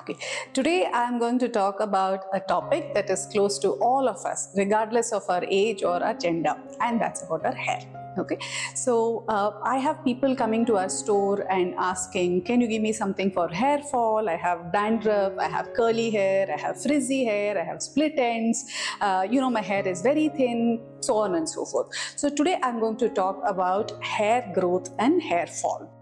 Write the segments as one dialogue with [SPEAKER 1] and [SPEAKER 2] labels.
[SPEAKER 1] Okay, today I am going to talk about a topic that is close to all of us, regardless of our age or our gender, and that's about our hair. Okay, so I have people coming to our store and asking, can you give me something for hair fall? I have dandruff, I have curly hair, I have frizzy hair, I have split ends, my hair is very thin, so on and so forth. So today I'm going to talk about hair growth and hair fall.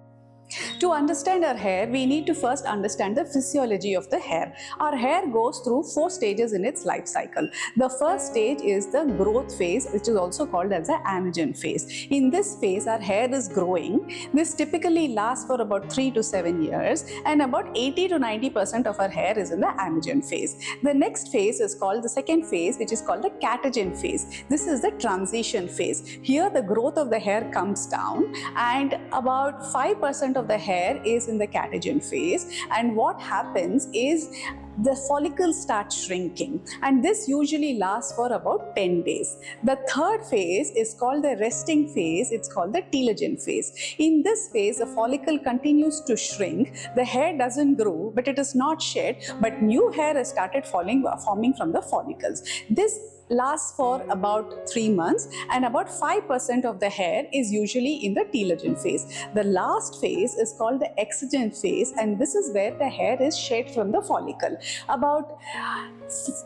[SPEAKER 1] To understand our hair, we need to first understand the physiology of the hair. Our hair goes through 4 stages in its life cycle. The first stage is the growth phase, which is also called as the anagen phase. In this phase, our hair is growing. This typically lasts for about 3 to 7 years, and about 80 to 90% of our hair is in the anagen phase. The next phase is called the second phase, which is called the catagen phase. This is the transition phase. Here, the growth of the hair comes down, and about 5% of the hair is in the catagen phase, and what happens is the follicles start shrinking, and this usually lasts for about 10 days. The third phase is called the resting phase. It's called the telogen phase. In this phase, the follicle continues to shrink. The hair doesn't grow, but it is not shed, but new hair has started forming from the follicles. This lasts for about 3 months, and about 5% of the hair is usually in the telogen phase. The last phase is called the exogen phase, and this is where the hair is shed from the follicle. About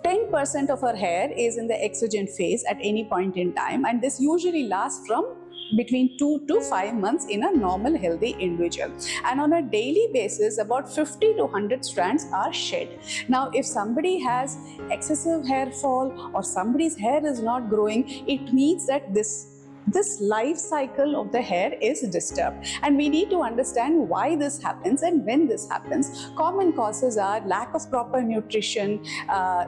[SPEAKER 1] 10% of our hair is in the exogen phase at any point in time, and this usually lasts from between 2 to 5 months in a normal healthy individual, and on a daily basis about 50 to 100 strands are shed. Now if somebody has excessive hair fall or somebody's hair is not growing, it means that this life cycle of the hair is disturbed, and we need to understand why this happens and when this happens. Common causes are lack of proper nutrition,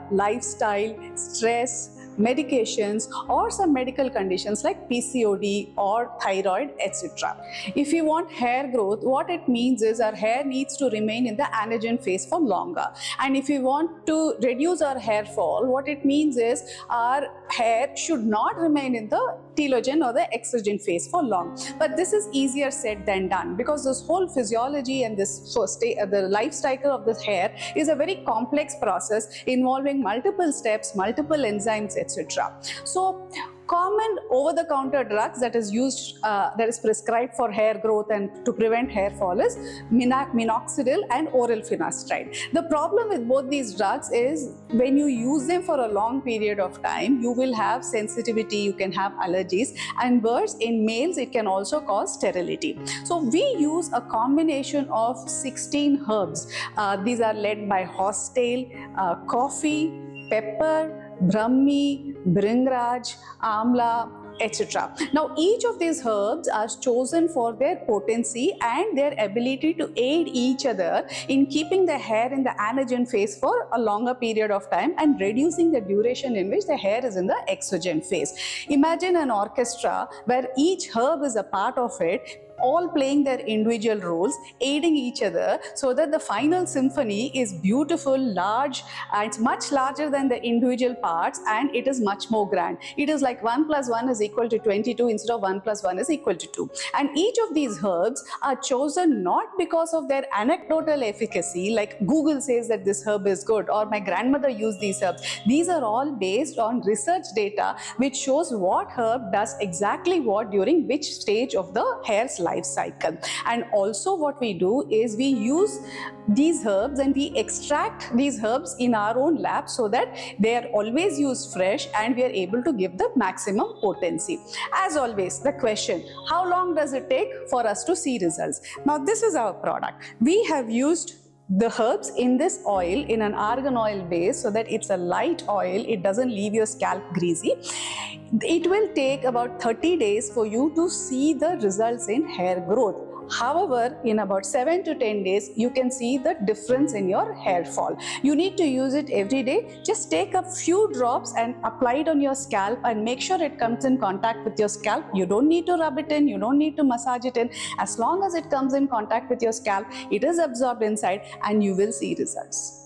[SPEAKER 1] lifestyle, stress, medications, or some medical conditions like PCOD or thyroid, etc. If you want hair growth, what it means is our hair needs to remain in the anagen phase for longer, and if you want to reduce our hair fall, what it means is our hair should not remain in the telogen or the exogen phase for long. But this is easier said than done, because this whole physiology and the life cycle of the hair is a very complex process involving multiple steps, multiple enzymes, etc. So common over-the-counter drugs that is prescribed for hair growth and to prevent hair fall is minoxidil and oral finasteride. The problem with both these drugs is when you use them for a long period of time, you will have sensitivity, you can have allergies, and worse, in males it can also cause sterility. So we use a combination of 16 herbs. These are led by horsetail, coffee, pepper, Brahmi, Bhringraj, Amla, etc. Now each of these herbs are chosen for their potency and their ability to aid each other in keeping the hair in the anagen phase for a longer period of time and reducing the duration in which the hair is in the exogen phase. Imagine an orchestra where each herb is a part of it, all playing their individual roles, aiding each other, so that the final symphony is beautiful, large, and it's much larger than the individual parts, and it is much more grand. It is like 1 plus 1 is equal to 22 instead of 1 plus 1 is equal to 2. And each of these herbs are chosen not because of their anecdotal efficacy, like Google says that this herb is good or my grandmother used these herbs. These are all based on research data which shows what herb does exactly what during which stage of the hair's life cycle. And also what we do is we use these herbs and we extract these herbs in our own lab so that they are always used fresh and we are able to give the maximum potency. As always, the question, how long does it take for us to see results? Now this is our product. We have used the herbs in this oil, in an argan oil base, so that it's a light oil, it doesn't leave your scalp greasy. It will take about 30 days for you to see the results in hair growth. However, in about 7 to 10 days, you can see the difference in your hair fall. You need to use it every day. Just take a few drops and apply it on your scalp and make sure it comes in contact with your scalp. You don't need to rub it in, you don't need to massage it in. As long as it comes in contact with your scalp, it is absorbed inside and you will see results.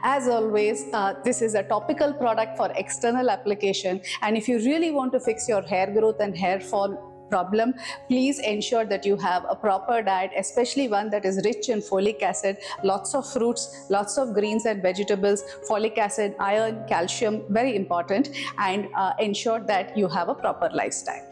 [SPEAKER 1] As always, this is a topical product for external application, and if you really want to fix your hair growth and hair fall problem, please ensure that you have a proper diet, especially one that is rich in folic acid, lots of fruits, lots of greens and vegetables, folic acid, iron, calcium, very important, and ensure that you have a proper lifestyle.